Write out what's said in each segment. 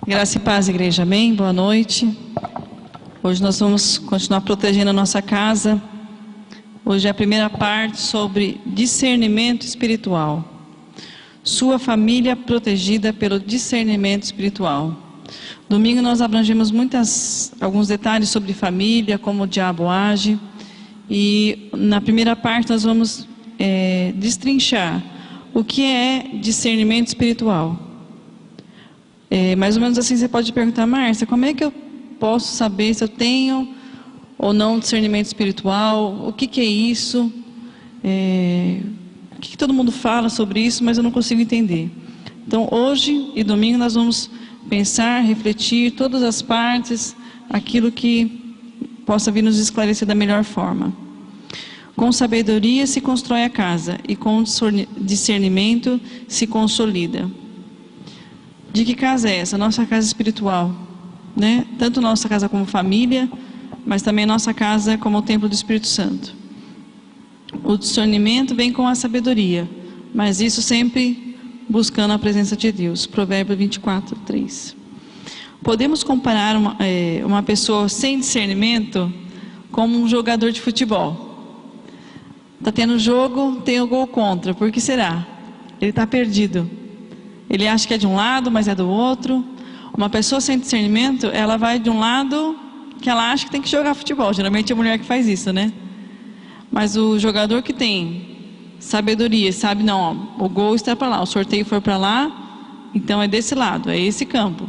Graça e paz, igreja, amém? Boa noite. Hoje nós vamos continuar protegendo a nossa casa. Hoje é a primeira parte sobre discernimento espiritual. Sua família protegida pelo discernimento espiritual. Domingo nós abrangemos alguns detalhes sobre família, como o diabo age. E na primeira parte nós vamos destrinchar o que é discernimento espiritual. Mais ou menos assim você pode perguntar, Márcia, como é que eu posso saber se eu tenho ou não discernimento espiritual? O que é isso? O que todo mundo fala sobre isso, mas eu não consigo entender. Então hoje e domingo nós vamos pensar, refletir todas as partes, aquilo que possa vir nos esclarecer da melhor forma. Com sabedoria se constrói a casa e com discernimento se consolida. De que casa é essa? Nossa casa espiritual, né? Tanto nossa casa como família, mas também nossa casa como o templo do Espírito Santo. O discernimento vem com a sabedoria, mas isso sempre buscando a presença de Deus. Provérbio 24:3. Podemos comparar uma pessoa sem discernimento como um jogador de futebol. Está tendo jogo, tem o gol contra. Por que será? Ele está perdido. Ele acha que é de um lado, mas é do outro. Uma pessoa sem discernimento, ela vai de um lado que ela acha que tem que jogar futebol. Geralmente é a mulher que faz isso, né? Mas o jogador que tem sabedoria, sabe, não, ó, o gol está para lá, o sorteio foi para lá, então é desse lado, é esse campo.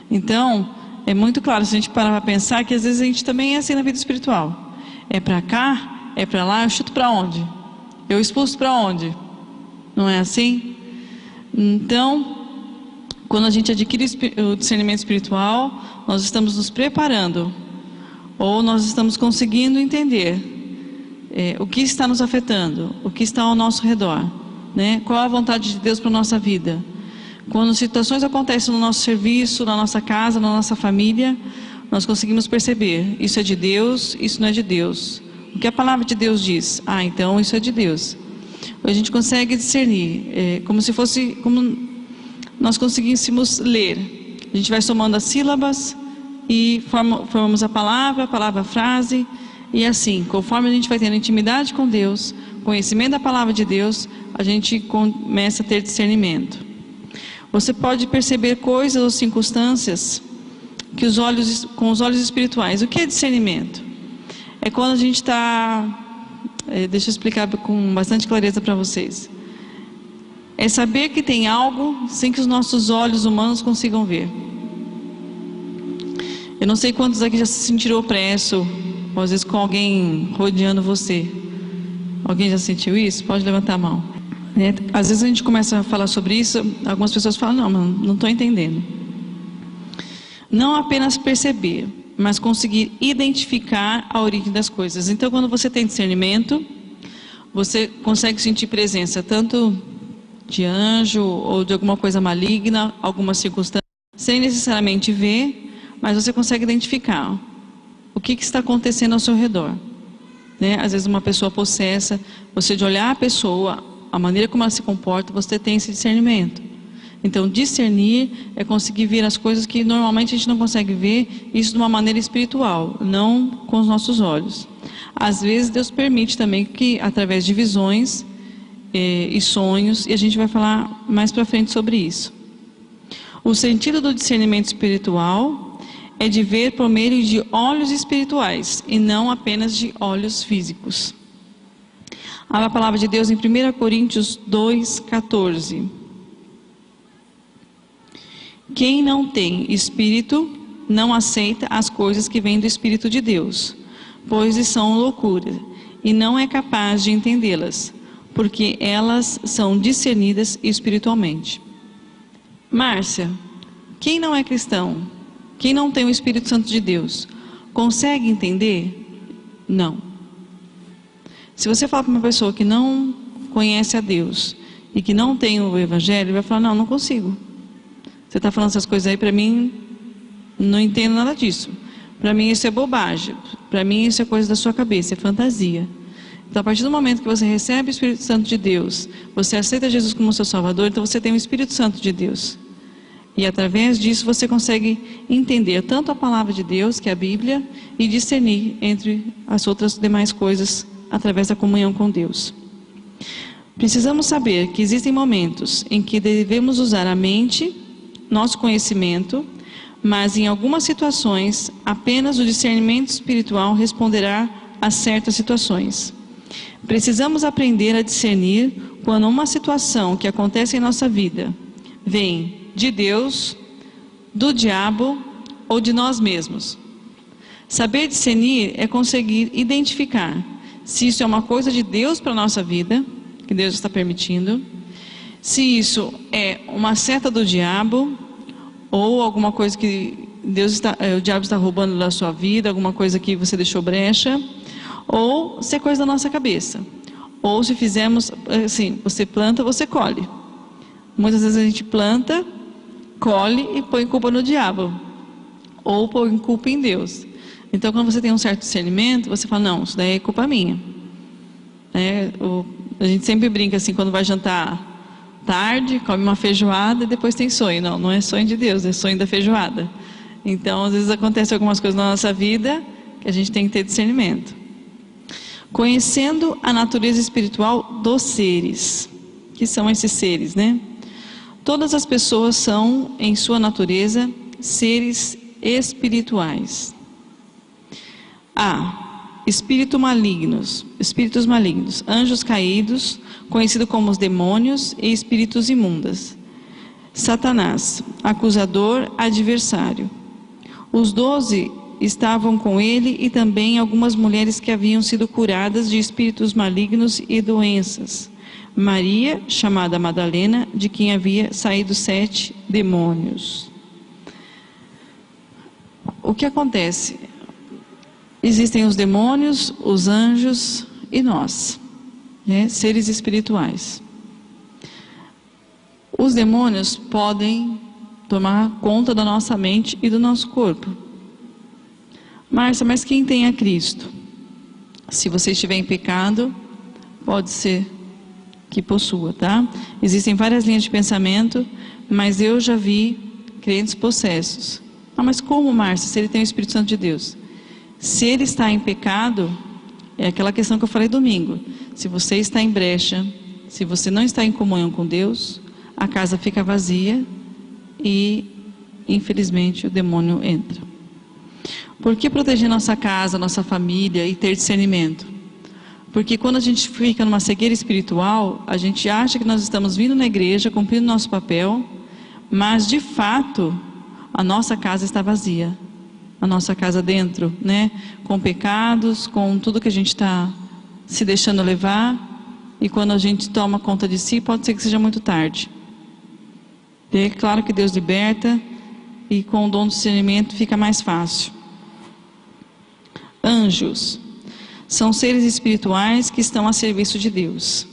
Então, é muito claro, se a gente parar para pensar, que às vezes a gente também é assim na vida espiritual. É para cá, é para lá, eu chuto para onde? Eu expulso para onde? Não é assim? Então, quando a gente adquire o discernimento espiritual, nós estamos nos preparando, ou nós estamos conseguindo entender o que está nos afetando, o que está ao nosso redor, né? Qual a vontade de Deus para a nossa vida. Quando situações acontecem no nosso serviço, na nossa casa, na nossa família, nós conseguimos perceber, isso é de Deus, isso não é de Deus. O que a palavra de Deus diz? Ah, então isso é de Deus. A gente consegue discernir, como se fosse, como nós conseguíssemos ler. A gente vai somando as sílabas e formamos a palavra, a frase, e assim, conforme a gente vai tendo intimidade com Deus, conhecimento da palavra de Deus, a gente começa a ter discernimento. Você pode perceber coisas ou circunstâncias com os olhos espirituais. O que é discernimento? É quando a gente está... deixa eu explicar com bastante clareza para vocês. É saber que tem algo sem que os nossos olhos humanos consigam ver. Eu não sei quantos aqui já se sentiram opresso, ou às vezes com alguém rodeando você. Alguém já sentiu isso? Pode levantar a mão. Às vezes a gente começa a falar sobre isso, algumas pessoas falam, não estou entendendo. Não apenas perceber, mas conseguir identificar a origem das coisas. Então, quando você tem discernimento, você consegue sentir presença tanto de anjo ou de alguma coisa maligna, alguma circunstância, sem necessariamente ver, mas você consegue identificar o que está acontecendo ao seu redor, né? Às vezes uma pessoa possessa, você de olhar a pessoa, a maneira como ela se comporta, você tem esse discernimento. Então, discernir é conseguir ver as coisas que normalmente a gente não consegue ver, isso de uma maneira espiritual, não com os nossos olhos. Às vezes Deus permite também que, através de visões e sonhos, e a gente vai falar mais para frente sobre isso. O sentido do discernimento espiritual é de ver por meio de olhos espirituais, e não apenas de olhos físicos. A palavra de Deus em 1 Coríntios 2:14. Quem não tem espírito não aceita as coisas que vêm do Espírito de Deus, pois são loucura, e não é capaz de entendê-las, porque elas são discernidas espiritualmente. Márcia, quem não é cristão, quem não tem o Espírito Santo de Deus, consegue entender? Não. Se você falar para uma pessoa que não conhece a Deus e que não tem o Evangelho, ele vai falar, não consigo. Você está falando essas coisas aí, para mim, não entendo nada disso. Para mim isso é bobagem. Para mim isso é coisa da sua cabeça, é fantasia. Então, a partir do momento que você recebe o Espírito Santo de Deus, você aceita Jesus como seu Salvador, então você tem o Espírito Santo de Deus. E através disso você consegue entender tanto a palavra de Deus, que é a Bíblia, e discernir entre as outras demais coisas através da comunhão com Deus. Precisamos saber que existem momentos em que devemos usar a mente, nosso conhecimento, mas em algumas situações apenas o discernimento espiritual responderá a certas situações. Precisamos aprender a discernir quando uma situação que acontece em nossa vida vem de Deus, do diabo ou de nós mesmos. Saber discernir é conseguir identificar se isso é uma coisa de Deus para a nossa vida, que Deus está permitindo, se isso é uma seta do diabo, ou alguma coisa que o diabo está roubando da sua vida, alguma coisa que você deixou brecha, ou se é coisa da nossa cabeça. Ou se fizermos assim, você planta, você colhe. Muitas vezes a gente planta, colhe e põe culpa no diabo, ou põe culpa em Deus. Então, quando você tem um certo discernimento, você fala, não, isso daí é culpa minha. A gente sempre brinca assim, quando vai jantar tarde, come uma feijoada e depois tem sonho. Não, não é sonho de Deus, é sonho da feijoada. Então, às vezes acontecem algumas coisas na nossa vida que a gente tem que ter discernimento. Conhecendo a natureza espiritual dos seres. Que são esses seres, né? Todas as pessoas são, em sua natureza, seres espirituais. Espíritos malignos, anjos caídos, conhecidos como os demônios e espíritos imundos. Satanás, acusador, adversário. Os 12 estavam com ele e também algumas mulheres que haviam sido curadas de espíritos malignos e doenças. Maria, chamada Madalena, de quem havia saído 7 demônios. O que acontece? Existem os demônios, os anjos e nós, né? Seres espirituais. Os demônios podem tomar conta da nossa mente e do nosso corpo. Márcia, mas quem tem a Cristo? Se você estiver em pecado, pode ser que possua, tá? Existem várias linhas de pensamento, mas eu já vi crentes possessos. Mas como, Márcia, se ele tem o Espírito Santo de Deus? Se ele está em pecado, é aquela questão que eu falei domingo. Se você está em brecha, se você não está em comunhão com Deus, a casa fica vazia e, infelizmente, o demônio entra. Por que proteger nossa casa, nossa família e ter discernimento? Porque quando a gente fica numa cegueira espiritual, a gente acha que nós estamos vindo na igreja, cumprindo nosso papel, mas de fato, a nossa casa está vazia. A nossa casa dentro, né? Com pecados, com tudo que a gente está se deixando levar. E quando a gente toma conta de si, pode ser que seja muito tarde. É claro que Deus liberta, e com o dom do discernimento fica mais fácil. Anjos são seres espirituais que estão a serviço de Deus.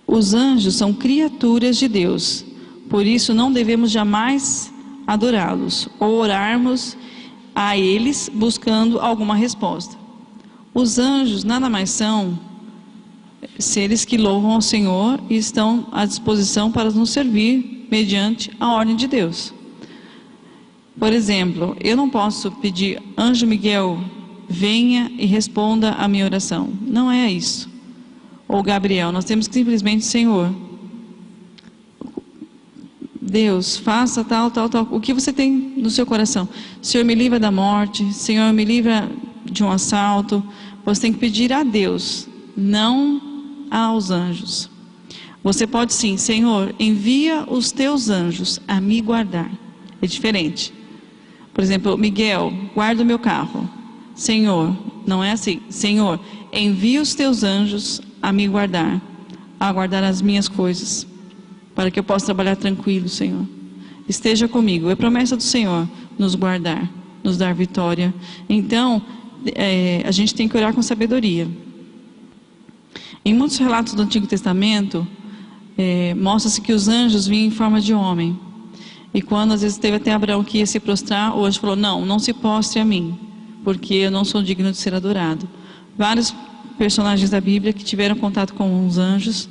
Os anjos são criaturas de Deus, por isso não devemos jamais adorá-los ou orarmos a eles buscando alguma resposta. Os anjos nada mais são seres que louvam ao Senhor e estão à disposição para nos servir mediante a ordem de Deus. Por exemplo, eu não posso pedir, anjo Miguel, venha e responda a minha oração. Não é isso. Ou Gabriel, nós temos que simplesmente, Senhor, Deus, faça tal. O que você tem no seu coração? Senhor, me livra da morte. Senhor, me livra de um assalto. Você tem que pedir a Deus, não aos anjos. Você pode sim, Senhor, envia os teus anjos a me guardar. É diferente. Por exemplo, Miguel, guarda o meu carro. Senhor, não é assim. Senhor, envia os teus anjos a me guardar, a guardar as minhas coisas, para que eu possa trabalhar tranquilo, Senhor. Esteja comigo. É promessa do Senhor nos guardar, nos dar vitória. Então, a gente tem que orar com sabedoria. Em muitos relatos do Antigo Testamento, mostra-se que os anjos vinham em forma de homem. E quando às vezes teve até Abraão que ia se prostrar, o anjo falou, não se prostre a mim, porque eu não sou digno de ser adorado. Vários personagens da Bíblia que tiveram contato com os anjos,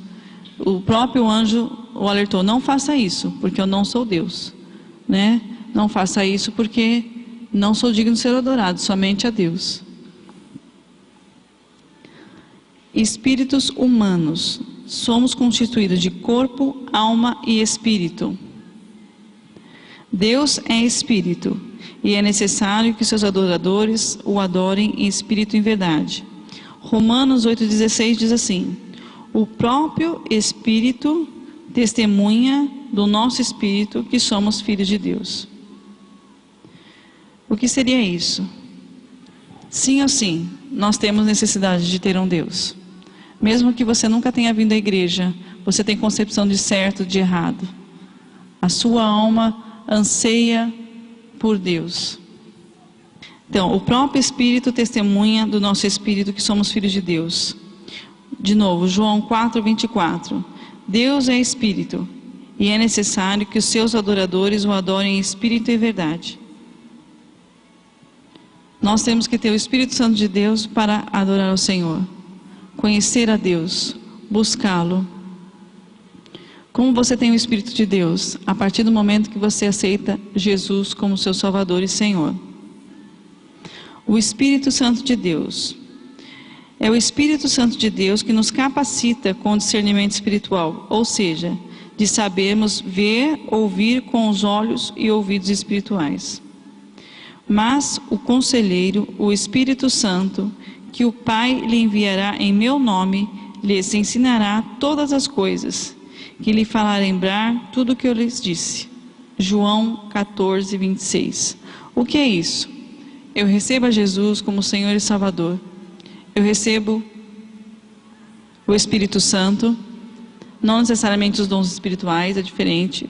o próprio anjo o alertou: não faça isso, porque eu não sou Deus, né? Não faça isso porque não sou digno de ser adorado, somente a Deus. Espíritos humanos. Somos constituídos de corpo, alma e espírito. Deus é espírito, e é necessário que seus adoradores o adorem em espírito e em verdade. Romanos 8,16 diz assim: o próprio Espírito testemunha do nosso espírito que somos filhos de Deus. O que seria isso? Sim ou sim, nós temos necessidade de ter um Deus. Mesmo que você nunca tenha vindo à igreja, você tem concepção de certo, de errado. A sua alma anseia por Deus. Então, o próprio Espírito testemunha do nosso espírito que somos filhos de Deus. De novo, João 4:24. Deus é espírito, e é necessário que os seus adoradores o adorem em espírito e verdade. Nós temos que ter o Espírito Santo de Deus para adorar ao Senhor, conhecer a Deus, buscá-lo. Como você tem o Espírito de Deus? A partir do momento que você aceita Jesus como seu Salvador e Senhor. O Espírito Santo de Deus. É o Espírito Santo de Deus que nos capacita com o discernimento espiritual, ou seja, de sabermos ver, ouvir com os olhos e ouvidos espirituais. Mas o conselheiro, o Espírito Santo, que o Pai lhe enviará em meu nome, lhes ensinará todas as coisas, que lhe fará lembrar tudo o que eu lhes disse. João 14:26. O que é isso? Eu recebo a Jesus como Senhor e Salvador. Eu recebo o Espírito Santo, não necessariamente os dons espirituais, é diferente.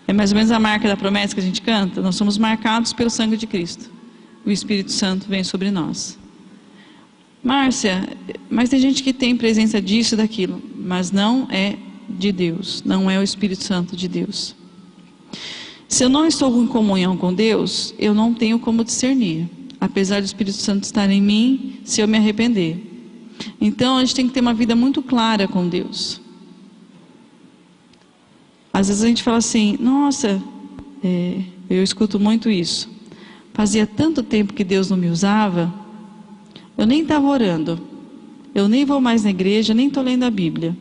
É mais ou menos a marca da promessa que a gente canta. Nós somos marcados pelo sangue de Cristo. O Espírito Santo vem sobre nós. Márcia, mas tem gente que tem presença disso e daquilo, mas não é de Deus, não é o Espírito Santo de Deus. Se eu não estou em comunhão com Deus, eu não tenho como discernir, apesar do Espírito Santo estar em mim, se eu me arrepender. Então a gente tem que ter uma vida muito clara com Deus. Às vezes a gente fala assim: nossa, eu escuto muito isso, fazia tanto tempo que Deus não me usava, eu nem estava orando, eu nem vou mais na igreja, nem estou lendo a Bíblia.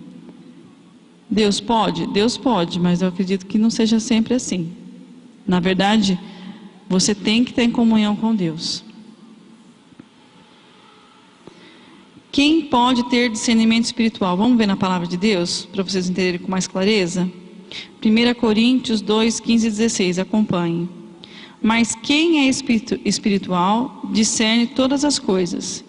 Deus pode? Deus pode, mas eu acredito que não seja sempre assim. Na verdade, você tem que estar em comunhão com Deus. Quem pode ter discernimento espiritual? Vamos ver na palavra de Deus, para vocês entenderem com mais clareza? 1 Coríntios 2, 15 e 16, acompanhe. Mas quem é espiritual discerne todas as coisas,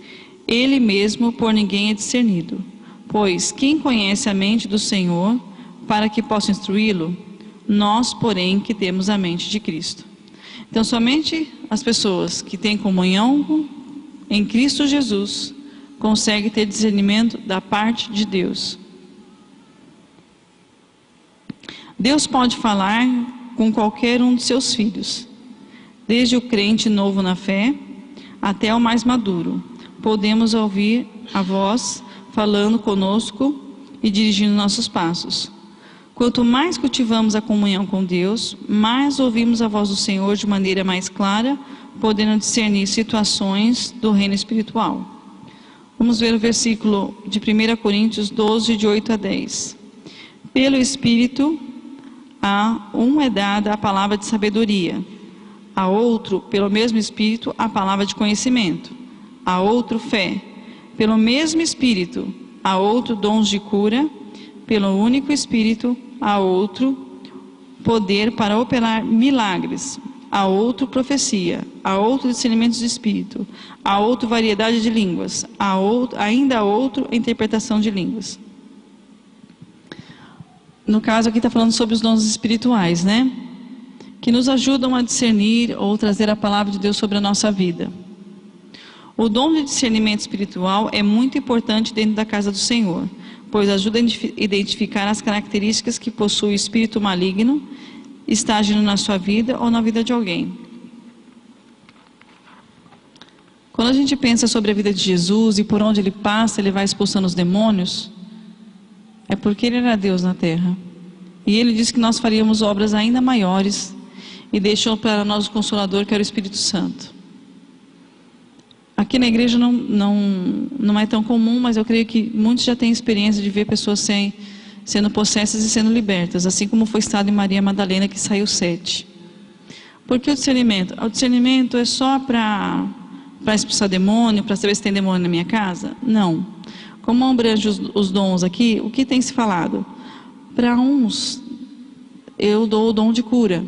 ele mesmo por ninguém é discernido. Pois quem conhece a mente do Senhor para que possa instruí-lo? Nós, porém, que temos a mente de Cristo. Então, somente as pessoas que têm comunhão em Cristo Jesus conseguem ter discernimento da parte de Deus. Deus pode falar com qualquer um de seus filhos, desde o crente novo na fé até o mais maduro. Podemos ouvir a voz falando conosco e dirigindo nossos passos. Quanto mais cultivamos a comunhão com Deus, mais ouvimos a voz do Senhor de maneira mais clara, podendo discernir situações do reino espiritual. Vamos ver o versículo de 1 Coríntios 12, de 8 a 10. Pelo Espírito, a um é dada a palavra de sabedoria, a outro, pelo mesmo Espírito, a palavra de conhecimento, a outro fé, pelo mesmo Espírito, a outro dons de cura, pelo único Espírito, a outro poder para operar milagres, a outro profecia, a outro discernimento de espírito, a outro variedade de línguas, ainda a outro interpretação de línguas. No caso aqui está falando sobre os dons espirituais, né? Que nos ajudam a discernir ou trazer a palavra de Deus sobre a nossa vida. O dom de discernimento espiritual é muito importante dentro da casa do Senhor, pois ajuda a identificar as características que possui o espírito maligno, está agindo na sua vida ou na vida de alguém. Quando a gente pensa sobre a vida de Jesus e por onde ele passa, ele vai expulsando os demônios, é porque ele era Deus na terra. E Ele disse que nós faríamos obras ainda maiores, e deixou para nós o Consolador, que era o Espírito Santo. Aqui na igreja não é tão comum, mas eu creio que muitos já têm experiência de ver pessoas sendo possessas e sendo libertas, assim como foi estado em Maria Madalena, que saiu 7. Por que o discernimento? O discernimento é só para expulsar demônio, para saber se tem demônio na minha casa? Não. Como abrange os dons aqui, o que tem se falado? Para uns, eu dou o dom de cura.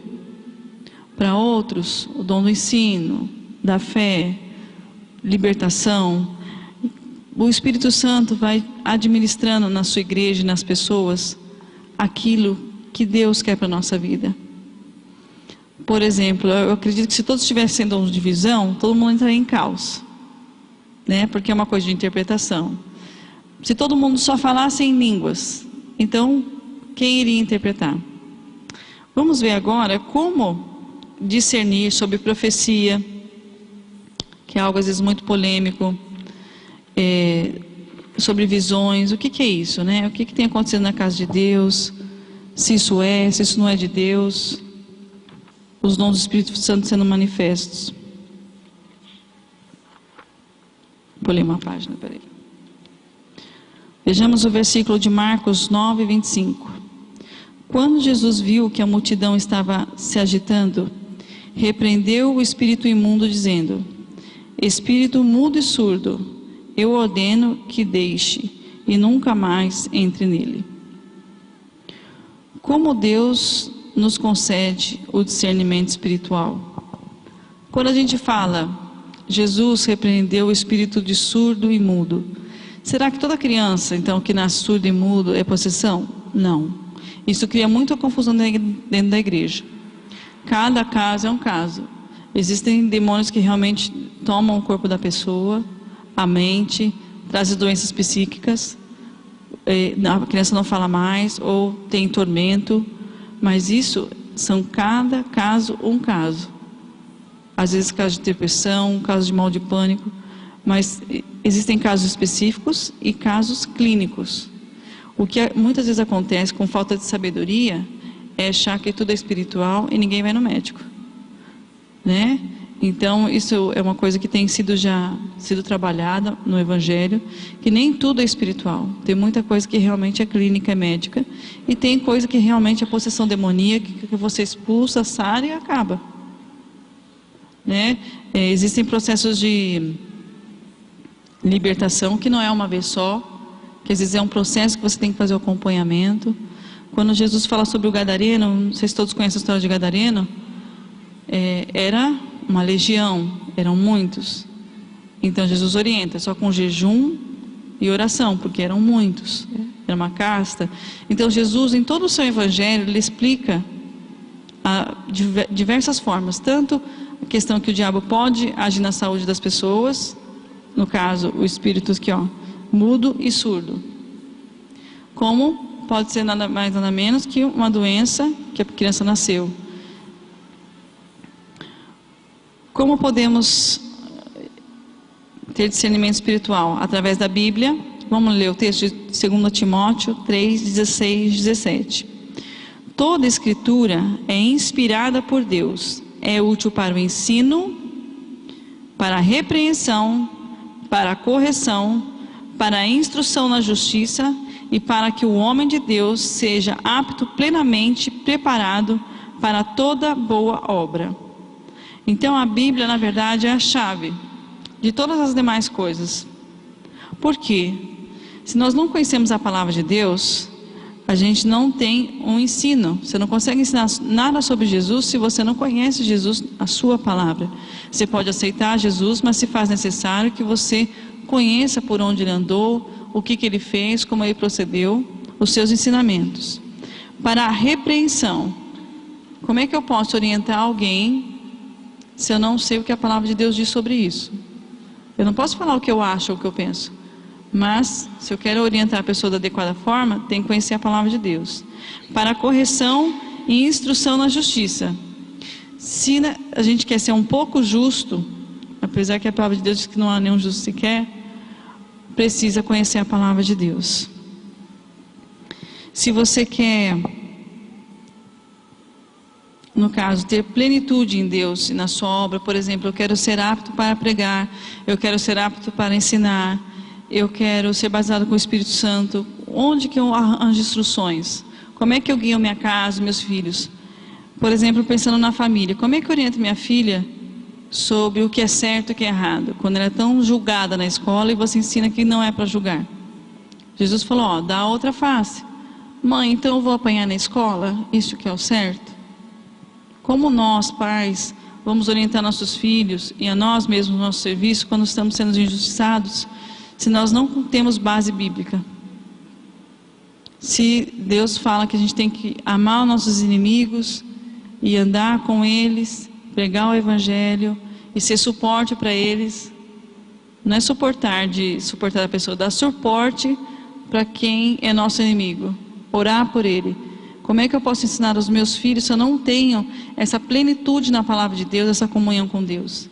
Para outros, o dom do ensino, da fé, libertação. O Espírito Santo vai administrando na sua igreja e nas pessoas aquilo que Deus quer para a nossa vida. Por exemplo, eu acredito que se todos tivessem dons de visão, todo mundo entraria em caos, né? Porque é uma coisa de interpretação. Se todo mundo só falasse em línguas, então quem iria interpretar? Vamos ver agora como discernir sobre profecia, que é algo às vezes muito polêmico, sobre visões. O que é isso, né? O que tem acontecido na casa de Deus, se isso não é de Deus, os dons do Espírito Santo sendo manifestos. Vou ler uma página, peraí. Vejamos o versículo de Marcos 9, 25. Quando Jesus viu que a multidão estava se agitando, repreendeu o espírito imundo, dizendo: Espírito mudo e surdo, eu ordeno que deixe e nunca mais entre nele. Como Deus nos concede o discernimento espiritual? Quando a gente fala, Jesus repreendeu o espírito de surdo e mudo, será que toda criança, então, que nasce surdo e mudo é possessão? Não. Isso cria muita confusão dentro da igreja. Cada caso é um caso. Existem demônios que realmente tomam o corpo da pessoa, a mente, trazem doenças psíquicas, a criança não fala mais, ou tem tormento, mas isso são cada caso um caso. Às vezes caso de depressão, caso de mal de pânico, mas existem casos específicos e casos clínicos. O que muitas vezes acontece com falta de sabedoria é achar que tudo é espiritual e ninguém vai no médico, né? Então isso é uma coisa que tem sido trabalhada no Evangelho, que nem tudo é espiritual. Tem muita coisa que realmente é clínica, é médica, e tem coisa que realmente é possessão demoníaca, que você expulsa, sara e acaba, né? Existem processos de libertação que não é uma vez só, que às vezes é um processo que você tem que fazer o acompanhamento. Quando Jesus fala sobre o gadareno, não sei se todos conhecem a história de Gadareno, era uma legião, eram muitos. Então Jesus orienta, só com jejum e oração, porque eram muitos, era uma casta. Então Jesus, em todo o seu evangelho, ele explica diversas formas, tanto a questão que o diabo pode agir na saúde das pessoas, no caso o espírito aqui, mudo e surdo, como pode ser nada mais nada menos que uma doença que a criança nasceu. Como podemos ter discernimento espiritual? Através da Bíblia. Vamos ler o texto de 2 Timóteo 3, 16, 17. Toda escritura é inspirada por Deus, é útil para o ensino, para a repreensão, para a correção, para a instrução na justiça e para que o homem de Deus seja apto plenamente preparado para toda boa obra. Então a Bíblia, na verdade, é a chave de todas as demais coisas. Por quê? Se nós não conhecemos a palavra de Deus, a gente não tem um ensino. Você não consegue ensinar nada sobre Jesus se você não conhece Jesus, a sua palavra. Você pode aceitar Jesus, mas se faz necessário que você conheça por onde ele andou, o que ele fez, como ele procedeu, os seus ensinamentos. Para a repreensão, como é que eu posso orientar alguém se eu não sei o que a palavra de Deus diz sobre isso? Eu não posso falar o que eu acho ou o que eu penso, mas se eu quero orientar a pessoa da adequada forma, tem que conhecer a palavra de Deus. Para a correção e instrução na justiça. Se a gente quer ser um pouco justo, apesar que a palavra de Deus diz que não há nenhum justo sequer, precisa conhecer a palavra de Deus. Se você quer no caso, ter plenitude em Deus e na sua obra. Por exemplo, eu quero ser apto para pregar, eu quero ser apto para ensinar, eu quero ser batizado com o Espírito Santo. Onde que eu arranjo instruções? Como é que eu guio minha casa, meus filhos? Por exemplo, pensando na família, como é que eu oriento minha filha sobre o que é certo e o que é errado? Quando ela é tão julgada na escola e você ensina que não é para julgar. Jesus falou, ó, dá a outra face. Mãe, então eu vou apanhar na escola? Isso que é o certo? Como nós, pais, vamos orientar nossos filhos e a nós mesmos no nosso serviço quando estamos sendo injustiçados, se nós não temos base bíblica? Se Deus fala que a gente tem que amar os nossos inimigos e andar com eles, pregar o Evangelho e ser suporte para eles, não é suportar a pessoa, dar suporte para quem é nosso inimigo, orar por ele. Como é que eu posso ensinar os meus filhos se eu não tenho essa plenitude na palavra de Deus, essa comunhão com Deus?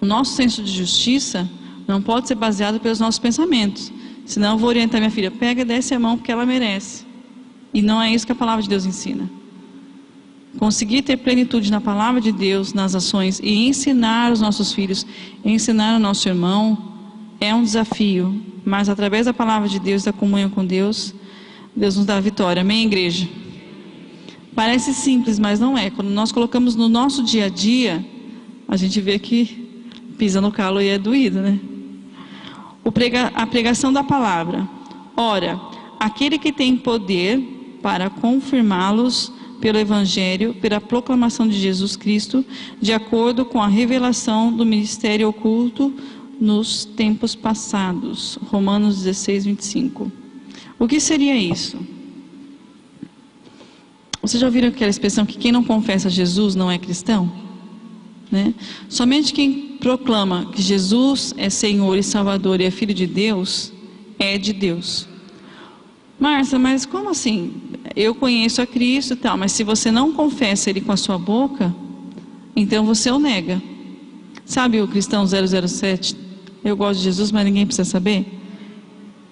O nosso senso de justiça não pode ser baseado pelos nossos pensamentos. Senão eu vou orientar minha filha, pega e desce a mão porque ela merece. E não é isso que a palavra de Deus ensina. Conseguir ter plenitude na palavra de Deus, nas ações, e ensinar os nossos filhos, ensinar o nosso irmão, é um desafio. Mas através da palavra de Deus, da comunhão com Deus, Deus nos dá a vitória. Amém, igreja? Parece simples, mas não é. Quando nós colocamos no nosso dia a dia, a gente vê que pisa no calo e é doído, né? A pregação da palavra. Ora, aquele que tem poder para confirmá-los pelo Evangelho, pela proclamação de Jesus Cristo, de acordo com a revelação do ministério oculto nos tempos passados. Romanos 16, 25. O que seria isso? Vocês já ouviram aquela expressão que quem não confessa Jesus não é cristão? Né? Somente quem proclama que Jesus é Senhor e Salvador e é Filho de Deus, é de Deus. Márcia, mas como assim? Eu conheço a Cristo e tal, mas se você não confessa Ele com a sua boca, então você o nega. Sabe o cristão 007? Eu gosto de Jesus, mas ninguém precisa saber?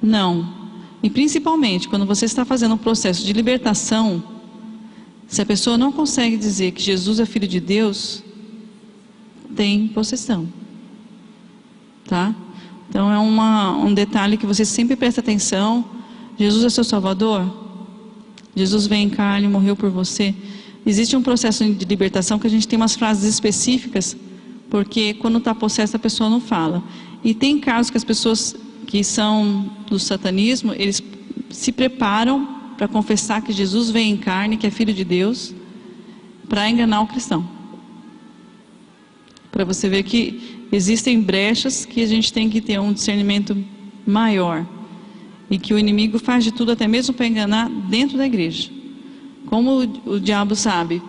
Não. E principalmente, quando você está fazendo um processo de libertação, se a pessoa não consegue dizer que Jesus é Filho de Deus, tem possessão. Tá? Então é um detalhe que você sempre presta atenção. Jesus é seu Salvador? Jesus veio em carne, morreu por você. Existe um processo de libertação que a gente tem umas frases específicas, porque quando está possessa a pessoa não fala. E tem casos que as pessoas que são do satanismo, eles se preparam para confessar que Jesus veio em carne, que é Filho de Deus, para enganar o cristão. Para você ver que existem brechas que a gente tem que ter um discernimento maior. E que o inimigo faz de tudo, até mesmo para enganar dentro da igreja. Como o diabo sabe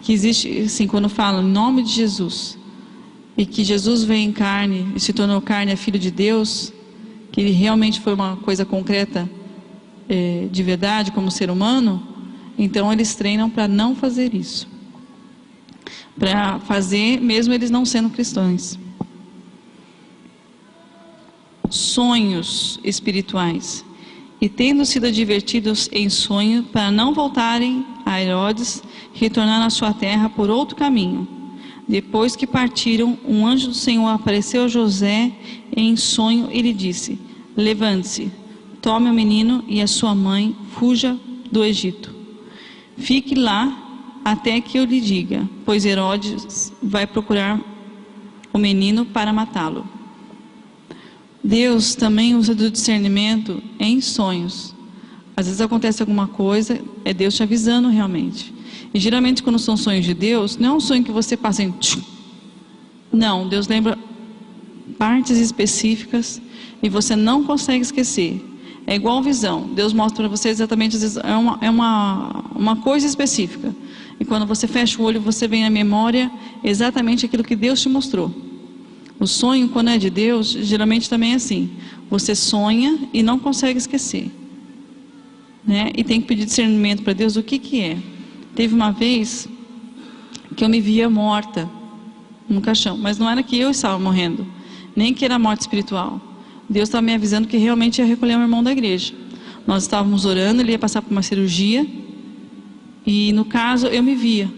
que existe, assim, quando fala em nome de Jesus, e que Jesus veio em carne e se tornou carne, é Filho de Deus, que ele realmente foi uma coisa concreta, de verdade, como ser humano, então eles treinam para não fazer isso. Para fazer, mesmo eles não sendo cristãos. Sonhos espirituais. E tendo sido advertidos em sonho, para não voltarem a Herodes, retornaram à sua terra por outro caminho. Depois que partiram, um anjo do Senhor apareceu a José em sonho e lhe disse: levante-se, tome o menino e a sua mãe, fuja do Egito. Fique lá até que eu lhe diga, pois Herodes vai procurar o menino para matá-lo. Deus também usa do discernimento em sonhos. Às vezes acontece alguma coisa, é Deus te avisando realmente. E geralmente quando são sonhos de Deus, não é um sonho que você passa em... Não, Deus lembra partes específicas e você não consegue esquecer. É igual visão. Deus mostra para você exatamente, às vezes é uma coisa específica. E quando você fecha o olho, você vem na memória exatamente aquilo que Deus te mostrou. O sonho, quando é de Deus, geralmente também é assim. Você sonha e não consegue esquecer. Né? E tem que pedir discernimento para Deus, o que é. Teve uma vez que eu me via morta no caixão, mas não era que eu estava morrendo, nem que era morte espiritual. Deus estava me avisando que realmente ia recolher um irmão da igreja. Nós estávamos orando, ele ia passar por uma cirurgia, e no caso eu me via.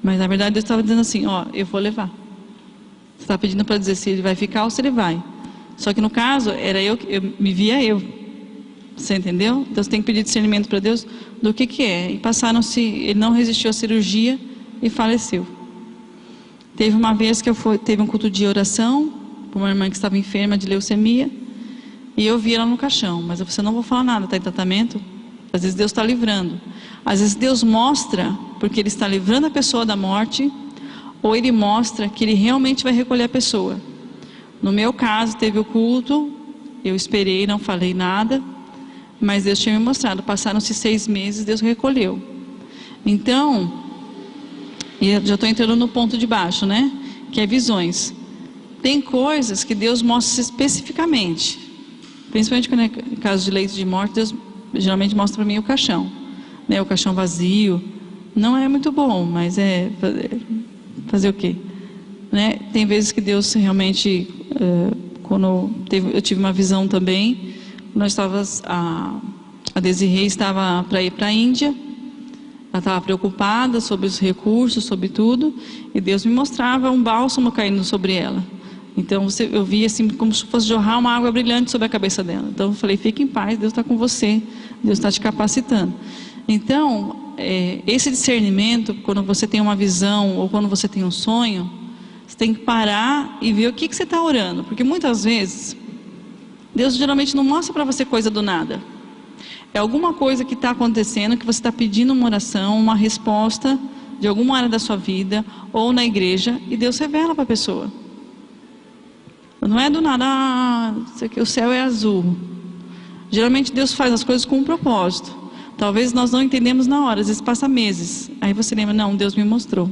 Mas na verdade Deus estava dizendo assim, ó, eu vou levar. Você está pedindo para dizer se ele vai ficar ou se ele vai. Só que no caso, era eu me via eu. Você entendeu? Então você tem que pedir discernimento para Deus do que é. E passaram-se, ele não resistiu à cirurgia e faleceu. Teve uma vez que teve um culto de oração para uma irmã que estava enferma de leucemia. E eu vi ela no caixão. Mas você não vou falar nada, está em tratamento. Às vezes Deus está livrando. Às vezes Deus mostra porque Ele está livrando a pessoa da morte, ou Ele mostra que Ele realmente vai recolher a pessoa. No meu caso, teve o culto, eu esperei, não falei nada, mas Deus tinha me mostrado. Passaram-se 6 meses, Deus recolheu. Então, e já estou entrando no ponto de baixo, né? Que é visões. Tem coisas que Deus mostra especificamente, principalmente quando é caso de leito de morte. Deus geralmente mostra para mim o caixão, né? O caixão vazio. Não é muito bom, mas é fazer o quê? Né? Tem vezes que Deus realmente, quando eu tive uma visão também, nós estávamos, a Desirê estava para ir para a Índia, ela estava preocupada sobre os recursos, sobre tudo, e Deus me mostrava um bálsamo caindo sobre ela. Então eu via assim como se fosse jorrar uma água brilhante sobre a cabeça dela. Então eu falei, fique em paz, Deus está com você, Deus está te capacitando. Então, esse discernimento, quando você tem uma visão ou quando você tem um sonho, você tem que parar e ver o que você está orando. Porque muitas vezes, Deus geralmente não mostra para você coisa do nada. É alguma coisa que está acontecendo, que você está pedindo uma oração, uma resposta de alguma área da sua vida, ou na igreja, e Deus revela para a pessoa. Não é do nada, o céu é azul. Geralmente Deus faz as coisas com um propósito. Talvez nós não entendemos na hora, às vezes passa meses. Aí você lembra, não, Deus me mostrou.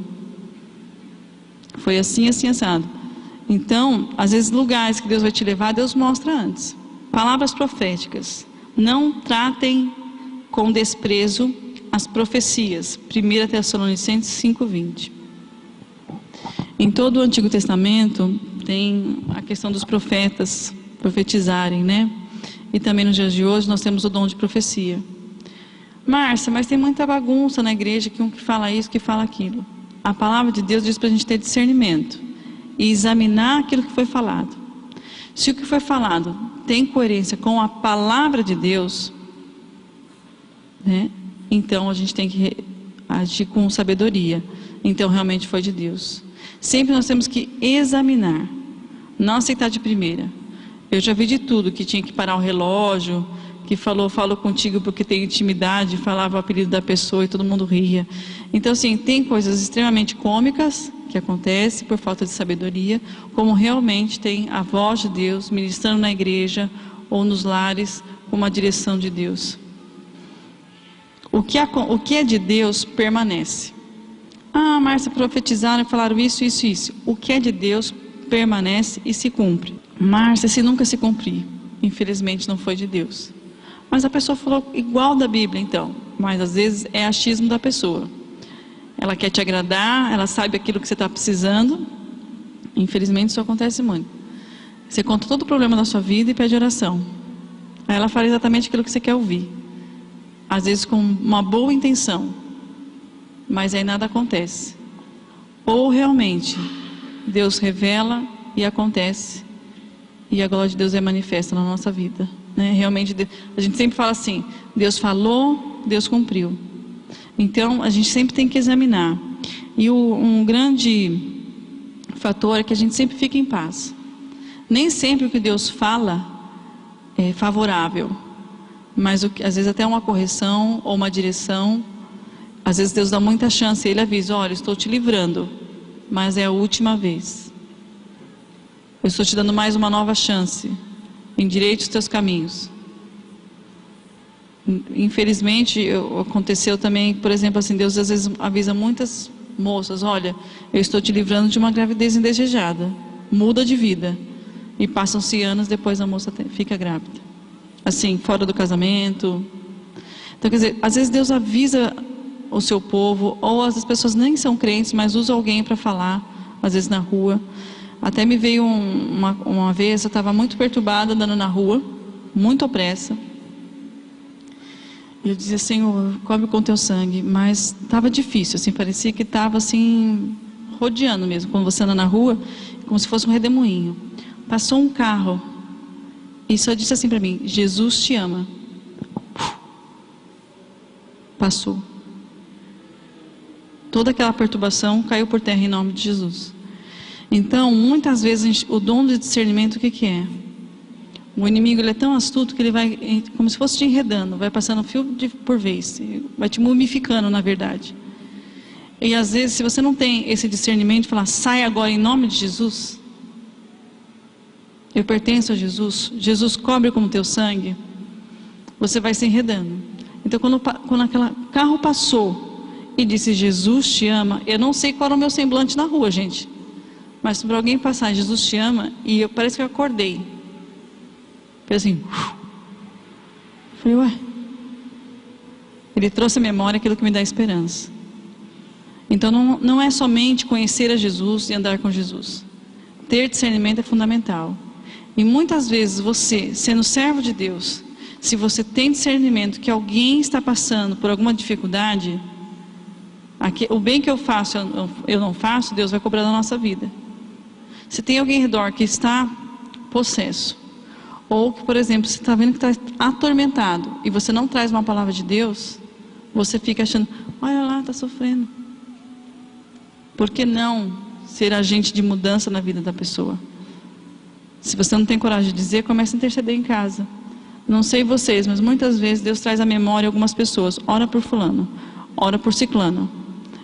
Foi assim, assim, assado. Então, às vezes lugares que Deus vai te levar, Deus mostra antes. Palavras proféticas. Não tratem com desprezo as profecias. 1 Tessalonicenses 5:20. Em todo o Antigo Testamento tem a questão dos profetas profetizarem, né? E também nos dias de hoje nós temos o dom de profecia. Márcia, mas tem muita bagunça na igreja, que um que fala isso, que fala aquilo. A palavra de Deus diz para a gente ter discernimento e examinar aquilo que foi falado. Se o que foi falado tem coerência com a palavra de Deus, né? Então a gente tem que agir com sabedoria. Então realmente foi de Deus. Sempre nós temos que examinar, não aceitar de primeira. Eu já vi de tudo, que tinha que parar o relógio, que falo contigo porque tem intimidade, falava o apelido da pessoa e todo mundo ria. Então assim, tem coisas extremamente cômicas que acontecem por falta de sabedoria, como realmente tem a voz de Deus ministrando na igreja ou nos lares com uma direção de Deus. O que é de Deus permanece. Ah, Márcia, profetizaram e falaram isso, isso, isso. O que é de Deus permanece e se cumpre. Márcia, se nunca se cumprir, infelizmente não foi de Deus. Mas a pessoa falou igual da Bíblia, então. Mas às vezes é achismo da pessoa. Ela quer te agradar, ela sabe aquilo que você está precisando. Infelizmente isso acontece muito. Você conta todo o problema da sua vida e pede oração. Aí ela fala exatamente aquilo que você quer ouvir. Às vezes com uma boa intenção. Mas aí nada acontece. Ou realmente Deus revela e acontece. E a glória de Deus é manifesta na nossa vida. Né? Realmente, a gente sempre fala assim, Deus falou, Deus cumpriu. Então, a gente sempre tem que examinar. E um grande fator é que a gente sempre fica em paz. Nem sempre o que Deus fala é favorável. Mas às vezes até uma correção ou uma direção. Às vezes Deus dá muita chance. Ele avisa, olha, estou te livrando. Mas é a última vez. Eu estou te dando mais uma nova chance. Endireite os teus caminhos. Infelizmente aconteceu também, por exemplo, assim, Deus às vezes avisa muitas moças, olha, eu estou te livrando de uma gravidez indesejada, muda de vida. E passam-se anos, depois a moça fica grávida, assim, fora do casamento. Então, quer dizer, às vezes Deus avisa o seu povo, ou as pessoas nem são crentes, mas usa alguém para falar, às vezes na rua. Até me veio uma vez, eu estava muito perturbada andando na rua, muito opressa. E eu dizia: Senhor, cobre com teu sangue. Mas estava difícil, assim, parecia que estava assim, rodeando mesmo. Quando você anda na rua, como se fosse um redemoinho. Passou um carro e só disse assim para mim: Jesus te ama. Passou. Toda aquela perturbação caiu por terra em nome de Jesus. Então, muitas vezes, o dom de discernimento, o que é? O inimigo, ele é tão astuto que ele vai, como se fosse te enredando, vai passando fio por vez, vai te mumificando, na verdade. E às vezes, se você não tem esse discernimento, falar: sai agora em nome de Jesus, eu pertenço a Jesus, Jesus cobre com o teu sangue, você vai se enredando. Então, quando aquele carro passou e disse: Jesus te ama, eu não sei qual era o meu semblante na rua, gente, mas para alguém passar: Jesus te ama, e parece que eu acordei. Foi assim, falei: ué, ele trouxe à memória aquilo que me dá esperança. Então não é somente conhecer a Jesus e andar com Jesus. Ter discernimento é fundamental. E muitas vezes você, sendo servo de Deus, se você tem discernimento que alguém está passando por alguma dificuldade, o bem que eu faço, eu não faço, Deus vai cobrar na nossa vida. Se tem alguém ao redor que está possesso, ou que, por exemplo, você está vendo que está atormentado, e você não traz uma palavra de Deus, você fica achando: olha lá, está sofrendo. Por que não ser agente de mudança na vida da pessoa? Se você não tem coragem de dizer, comece a interceder em casa. Não sei vocês, mas muitas vezes Deus traz à memória algumas pessoas: ora por fulano, ora por ciclano.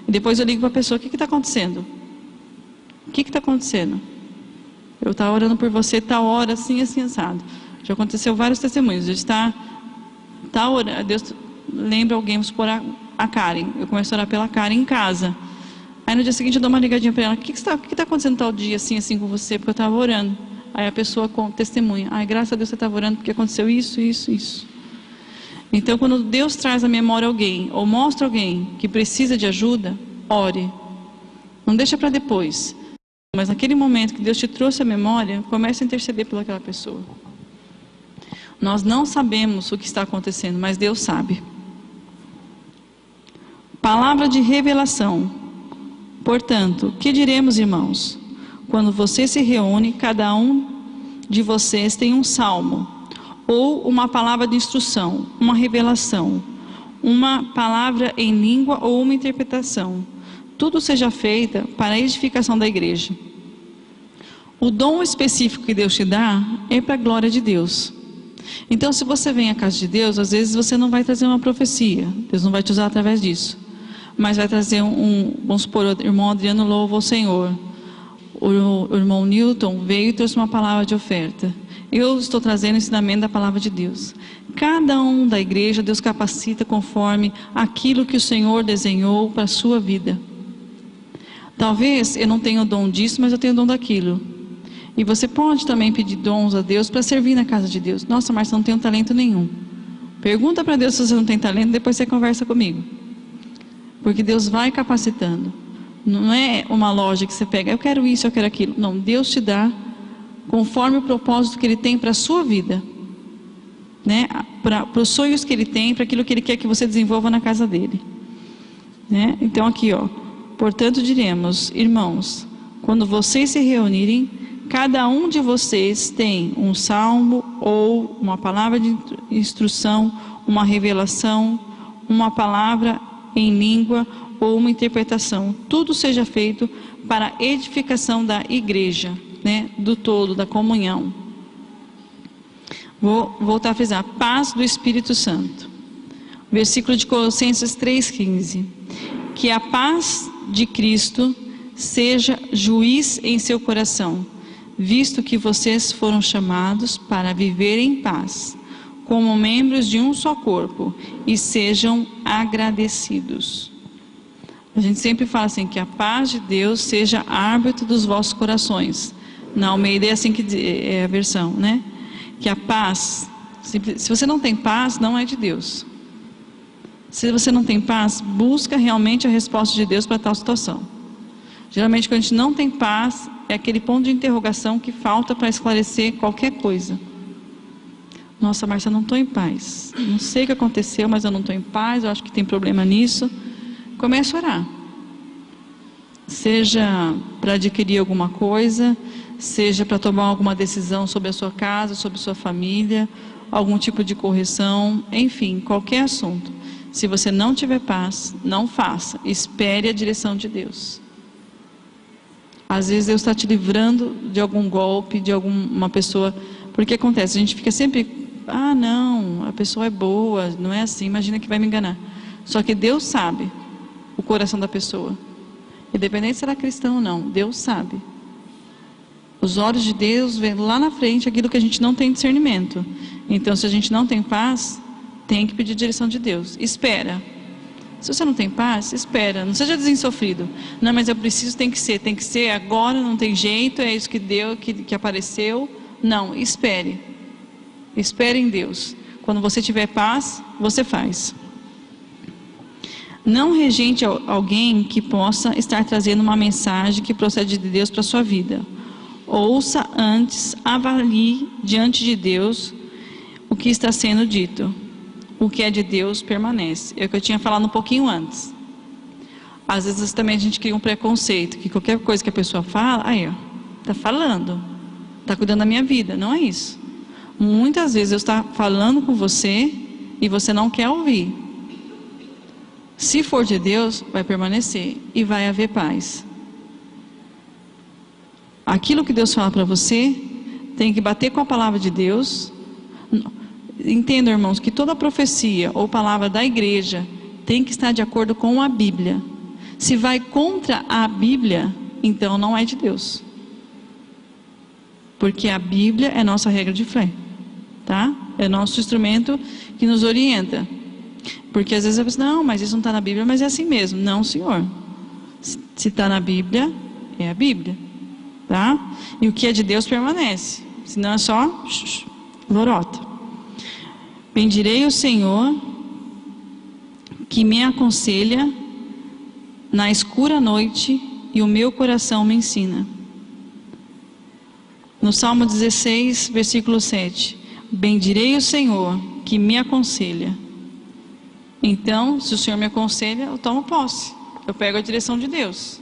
E depois eu ligo para a pessoa: o que está acontecendo? O que está acontecendo? Eu estava orando por você, tal hora, assim, assim, assado. Já aconteceu vários testemunhos. Deus lembra alguém, vamos supor a Karen. Eu começo a orar pela Karen em casa. Aí no dia seguinte eu dou uma ligadinha para ela: o que está acontecendo tal dia, assim, assim com você? Porque eu estava orando. Aí a pessoa testemunha: ai, graças a Deus você estava orando porque aconteceu isso, isso, isso. Então, quando Deus traz à memória alguém, ou mostra alguém que precisa de ajuda, ore. Não deixa para depois. Mas naquele momento que Deus te trouxe à memória, comece a interceder pelaquela pessoa. Nós não sabemos o que está acontecendo, mas Deus sabe. Palavra de revelação. Portanto, que diremos, irmãos? Quando você se reúne, cada um de vocês tem um salmo, ou uma palavra de instrução, uma revelação, uma palavra em língua ou uma interpretação. Tudo seja feita para a edificação da igreja. O dom específico que Deus te dá é para a glória de Deus. Então, se você vem à casa de Deus, às vezes você não vai trazer uma profecia, Deus não vai te usar através disso, mas vai trazer vamos supor, o irmão Adriano louva ao Senhor, o irmão Newton veio e trouxe uma palavra de oferta. Eu estou trazendo o ensinamento da palavra de Deus. Cada um da igreja, Deus capacita conforme aquilo que o Senhor desenhou para a sua vida. Talvez eu não tenha o dom disso, mas eu tenho o dom daquilo. E você pode também pedir dons a Deus para servir na casa de Deus. Nossa, mas você não tem um talento nenhum. Pergunta para Deus se você não tem talento, depois você conversa comigo. Porque Deus vai capacitando. Não é uma loja que você pega: eu quero isso, eu quero aquilo. Não, Deus te dá conforme o propósito que Ele tem para a sua vida, né? Para os sonhos que Ele tem, para aquilo que Ele quer que você desenvolva na casa dEle, né? Então aqui, portanto diremos, irmãos, quando vocês se reunirem, cada um de vocês tem um salmo, ou uma palavra de instrução, uma revelação, uma palavra em língua, ou uma interpretação. Tudo seja feito para a edificação da igreja, né? Do todo, da comunhão. Vou voltar a frisar: paz do Espírito Santo. Versículo de Colossenses 3,15. Que a paz de Cristo seja juiz em seu coração, visto que vocês foram chamados para viver em paz, como membros de um só corpo, e sejam agradecidos. A gente sempre fala assim: que a paz de Deus seja árbitro dos vossos corações. Na Almeida é assim que é a versão, né? Que a paz, se você não tem paz, não é de Deus. Se você não tem paz, busca realmente a resposta de Deus para tal situação. Geralmente, quando a gente não tem paz, é aquele ponto de interrogação que falta para esclarecer qualquer coisa. Nossa, Márcia, eu não estou em paz. Não sei o que aconteceu, mas eu não estou em paz. Eu acho que tem problema nisso. Comece a orar. Seja para adquirir alguma coisa, seja para tomar alguma decisão sobre a sua casa, sobre a sua família, algum tipo de correção, enfim, qualquer assunto. Se você não tiver paz, não faça. Espere a direção de Deus. Às vezes Deus está te livrando de algum golpe, de alguma pessoa. Porque acontece, a gente fica sempre, não, a pessoa é boa, não é assim, imagina que vai me enganar. Só que Deus sabe o coração da pessoa. Independente se ela é cristã ou não, Deus sabe. Os olhos de Deus veem lá na frente aquilo que a gente não tem discernimento. Então, se a gente não tem paz, tem que pedir direção de Deus. Espera. Se você não tem paz, espera. Não seja desinsofrido. Não, mas eu preciso, tem que ser agora, não tem jeito, é isso que deu, que apareceu. Não, espere. Espere em Deus. Quando você tiver paz, você faz. Não regente alguém que possa estar trazendo uma mensagem que procede de Deus para a sua vida. Ouça antes, avalie diante de Deus o que está sendo dito. O que é de Deus permanece. É o que eu tinha falado um pouquinho antes. Às vezes também a gente cria um preconceito, que qualquer coisa que a pessoa fala, está falando, está cuidando da minha vida. Não é isso. Muitas vezes eu estou falando com você e você não quer ouvir. Se for de Deus, vai permanecer e vai haver paz. Aquilo que Deus fala para você, tem que bater com a palavra de Deus. Entendam, irmãos, que toda profecia ou palavra da igreja tem que estar de acordo com a Bíblia. Se vai contra a Bíblia, então não é de Deus. Porque a Bíblia é nossa regra de fé, tá? É nosso instrumento que nos orienta. Porque às vezes a pessoa, não, mas isso não está na Bíblia, mas é assim mesmo. Não, senhor. Se está na Bíblia, é a Bíblia, tá? E o que é de Deus permanece. Senão é só lorota. Bendirei o Senhor que me aconselha na escura noite e o meu coração me ensina. No Salmo 16, versículo 7. Bendirei o Senhor que me aconselha. Então, se o Senhor me aconselha, eu tomo posse. Eu pego a direção de Deus.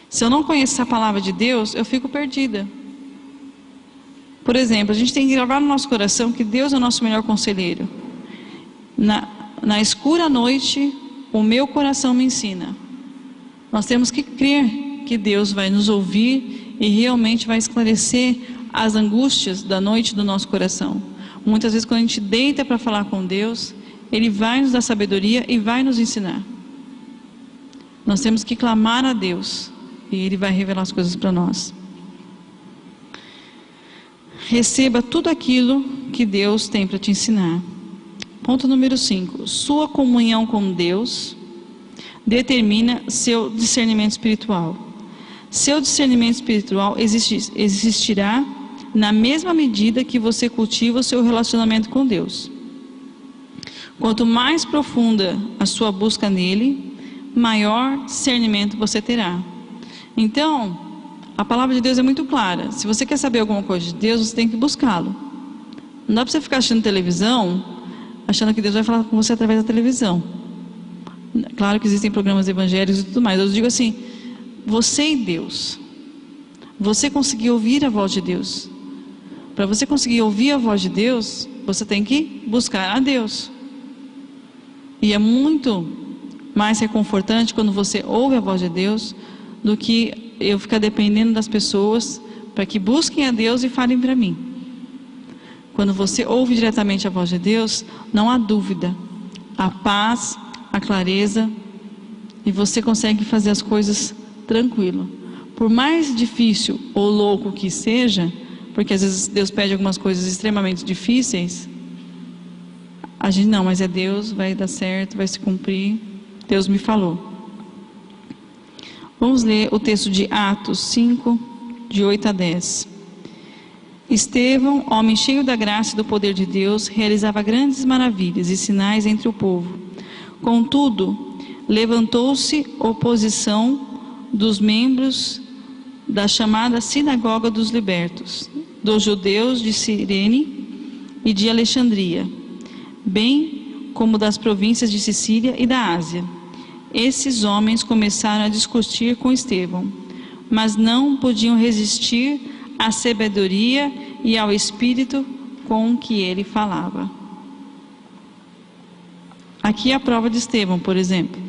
Se eu não conheço a palavra de Deus, eu fico perdida. Por exemplo, a gente tem que gravar no nosso coração que Deus é o nosso melhor conselheiro. Na escura noite, o meu coração me ensina. Nós temos que crer que Deus vai nos ouvir e realmente vai esclarecer as angústias da noite do nosso coração. Muitas vezes quando a gente deita para falar com Deus, Ele vai nos dar sabedoria e vai nos ensinar. Nós temos que clamar a Deus e Ele vai revelar as coisas para nós. Receba tudo aquilo que Deus tem para te ensinar. Ponto número 5. Sua comunhão com Deus determina seu discernimento espiritual. Seu discernimento espiritual existirá na mesma medida que você cultiva o seu relacionamento com Deus. Quanto mais profunda a sua busca nele, maior discernimento você terá. Então, a palavra de Deus é muito clara. Se você quer saber alguma coisa de Deus, você tem que buscá-lo. Não dá para você ficar assistindo televisão, achando que Deus vai falar com você através da televisão. Claro que existem programas evangélicos e tudo mais. Eu digo assim, você e Deus. Você conseguir ouvir a voz de Deus. Para você conseguir ouvir a voz de Deus, você tem que buscar a Deus. E é muito mais reconfortante quando você ouve a voz de Deus do que eu ficar dependendo das pessoas para que busquem a Deus e falem para mim. Quando você ouve diretamente a voz de Deus, não há dúvida, a paz, a clareza, e você consegue fazer as coisas tranquilo. Por mais difícil ou louco que seja, porque às vezes Deus pede algumas coisas extremamente difíceis, a gente não, mas é Deus, vai dar certo, vai se cumprir, Deus me falou. Vamos ler o texto de Atos 5, de 8 a 10. Estevão, homem cheio da graça e do poder de Deus, realizava grandes maravilhas e sinais entre o povo. Contudo, levantou-se oposição dos membros da chamada Sinagoga dos Libertos, dos judeus de Cirene e de Alexandria, bem como das províncias de Sicília e da Ásia. Esses homens começaram a discutir com Estevão, mas não podiam resistir à sabedoria e ao espírito com que ele falava. Aqui é a prova de Estevão, por exemplo.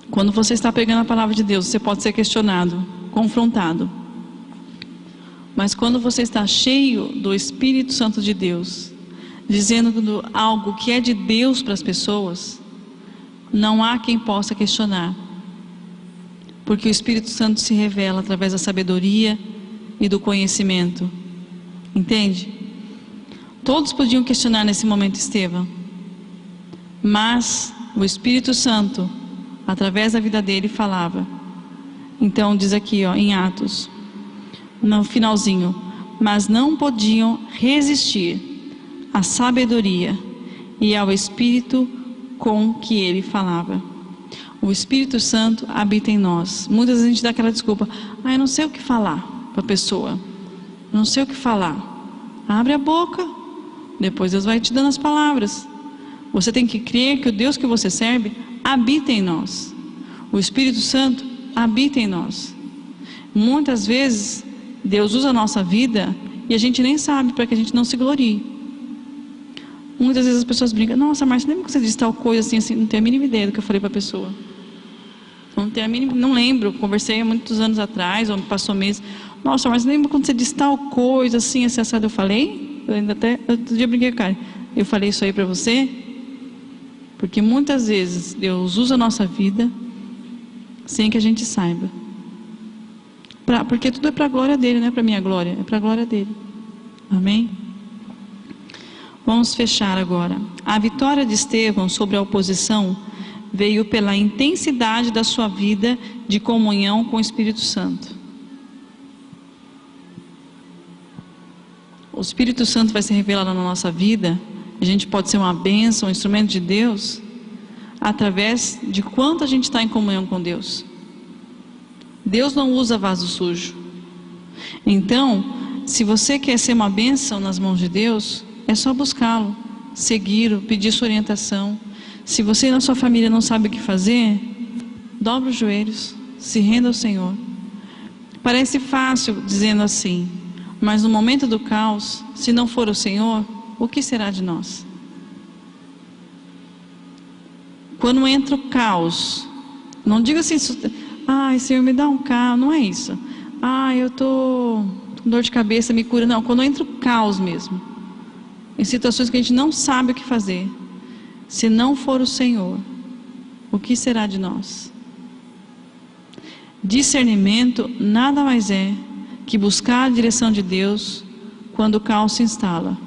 Quando você está pregando a palavra de Deus, você pode ser questionado, confrontado. Mas quando você está cheio do Espírito Santo de Deus, dizendo algo que é de Deus para as pessoas, não há quem possa questionar. Porque o Espírito Santo se revela através da sabedoria e do conhecimento. Entende? Todos podiam questionar nesse momento Estevão. Mas o Espírito Santo, através da vida dele, falava. Então diz aqui, em Atos, no finalzinho: mas não podiam resistir à sabedoria e ao Espírito com que ele falava. O Espírito Santo habita em nós. Muitas vezes a gente dá aquela desculpa: eu não sei o que falar para a pessoa, não sei o que falar. Abre a boca, depois Deus vai te dando as palavras. Você tem que crer que o Deus que você serve habita em nós. O Espírito Santo habita em nós. Muitas vezes Deus usa a nossa vida e a gente nem sabe, para que a gente não se glorie. Muitas vezes as pessoas brincam: nossa, Márcia, lembra que você disse tal coisa assim, não tenho a mínima ideia do que eu falei para a pessoa. Não lembro, conversei há muitos anos atrás, ou passou meses. Nossa, Márcia, lembra quando você disse tal coisa assim, assado? Eu falei? Outro dia eu brinquei com o cara: eu falei isso aí para você? Porque muitas vezes Deus usa a nossa vida sem que a gente saiba. Porque tudo é para a glória dele, não é para a minha glória, é para a glória dele. Amém? Vamos fechar agora. A vitória de Estevão sobre a oposição veio pela intensidade da sua vida de comunhão com o Espírito Santo. O Espírito Santo vai se revelar na nossa vida. A gente pode ser uma bênção, um instrumento de Deus, através de quanto a gente está em comunhão com Deus. Deus não usa vaso sujo. Então, se você quer ser uma bênção nas mãos de Deus, é só buscá-lo, segui-lo, pedir sua orientação. Se você e a sua família não sabe o que fazer, dobre os joelhos, se renda ao Senhor. Parece fácil dizendo assim, mas no momento do caos, se não for o Senhor, o que será de nós? Quando entra o caos, não diga assim: Senhor, me dá um carro. Não é isso. Eu estou com dor de cabeça, me cura. Não, quando entra o caos mesmo, em situações que a gente não sabe o que fazer, se não for o Senhor, o que será de nós? Discernimento nada mais é que buscar a direção de Deus quando o caos se instala,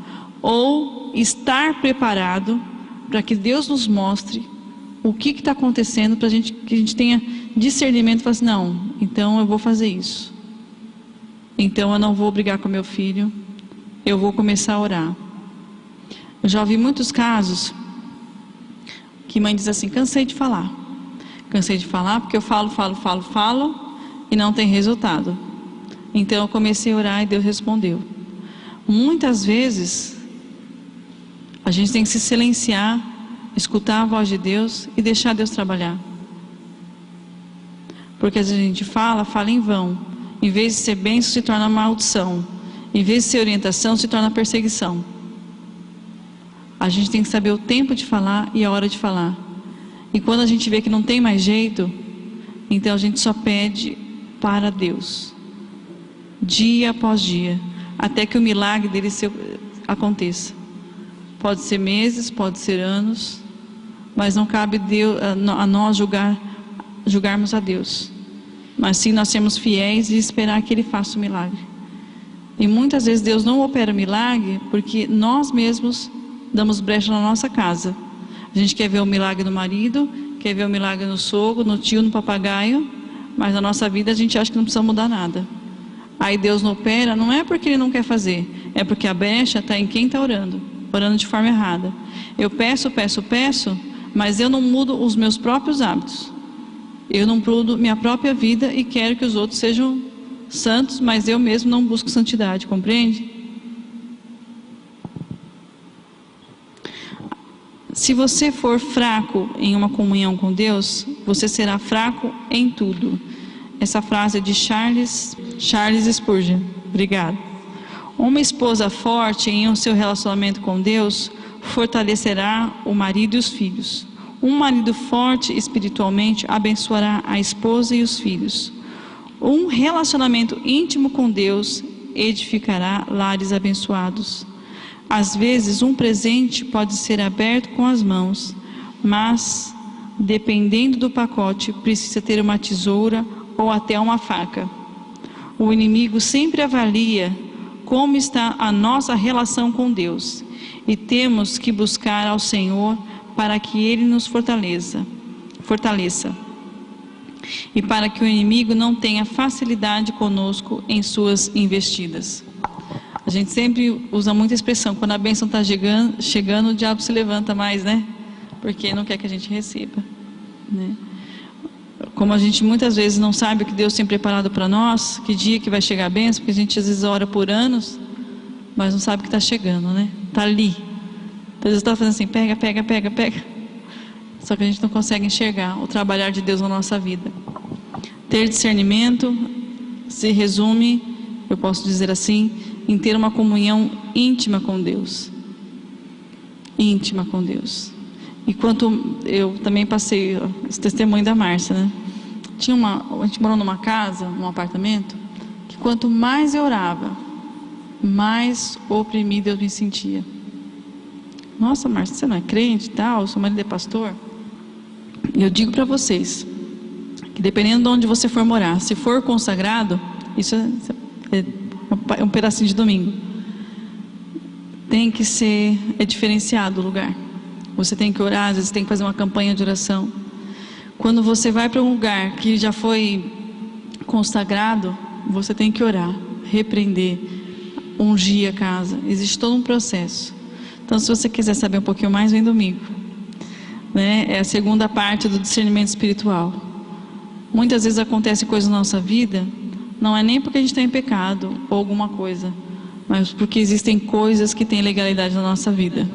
ou estar preparado para que Deus nos mostre o que está acontecendo, para que a gente tenha discernimento e fale assim: não, então eu vou fazer isso, então eu não vou brigar com meu filho, eu vou começar a orar. Eu já ouvi muitos casos que mãe diz assim: cansei de falar porque eu falo e não tem resultado, então eu comecei a orar e Deus respondeu. Muitas vezes a gente tem que se silenciar, escutar a voz de Deus e deixar Deus trabalhar. Porque às vezes a gente fala em vão. Em vez de ser bênção, se torna maldição. Em vez de ser orientação, se torna perseguição. A gente tem que saber o tempo de falar e a hora de falar. E quando a gente vê que não tem mais jeito, então a gente só pede para Deus, dia após dia, até que o milagre dele aconteça. Pode ser meses, pode ser anos, mas não cabe a nós julgarmos a Deus, mas sim nós sermos fiéis e esperar que Ele faça o milagre. E muitas vezes Deus não opera milagre porque nós mesmos damos brecha na nossa casa. A gente quer ver o milagre no marido, quer ver o milagre no sogro, no tio, no papagaio, mas na nossa vida a gente acha que não precisa mudar nada. Aí Deus não opera, não é porque Ele não quer fazer, é porque a brecha está em quem está orando de forma errada. Eu peço, mas eu não mudo os meus próprios hábitos, eu não mudo minha própria vida e quero que os outros sejam santos, mas eu mesmo não busco santidade, compreende? Se você for fraco em uma comunhão com Deus, você será fraco em tudo. Essa frase é de Charles Spurgeon. Obrigado. Uma esposa forte em um seu relacionamento com Deus fortalecerá o marido e os filhos. Um marido forte espiritualmente abençoará a esposa e os filhos. Um relacionamento íntimo com Deus edificará lares abençoados. Às vezes, um presente pode ser aberto com as mãos, mas, dependendo do pacote, precisa ter uma tesoura ou até uma faca. O inimigo sempre avalia como está a nossa relação com Deus, e temos que buscar ao Senhor para que Ele nos fortaleça, e para que o inimigo não tenha facilidade conosco em suas investidas. A gente sempre usa muita expressão: quando a bênção está chegando, o diabo se levanta mais, né? Porque não quer que a gente receba, né? Como a gente muitas vezes não sabe o que Deus tem preparado para nós, que dia que vai chegar a bênção, porque a gente às vezes ora por anos, mas não sabe que está chegando, né? Está ali. Às vezes está fazendo assim, pega. Só que a gente não consegue enxergar o trabalhar de Deus na nossa vida. Ter discernimento se resume, eu posso dizer assim, em ter uma comunhão íntima com Deus. Íntima com Deus. E quanto eu também passei esse testemunho da Márcia, né? A gente morou numa casa, num apartamento, que quanto mais eu orava, mais oprimida eu me sentia. Nossa, Márcia, você não é crente e tal, seu marido é pastor? E eu digo para vocês, que dependendo de onde você for morar, se for consagrado, isso é um pedacinho de domingo, tem que ser, diferenciado o lugar. Você tem que orar, às vezes tem que fazer uma campanha de oração. Quando você vai para um lugar que já foi consagrado, você tem que orar, repreender, ungir a casa. Existe todo um processo. Então, se você quiser saber um pouquinho mais, vem domingo, né? É a segunda parte do discernimento espiritual. Muitas vezes acontece coisa na nossa vida, não é nem porque a gente está em pecado ou alguma coisa, mas porque existem coisas que têm legalidade na nossa vida.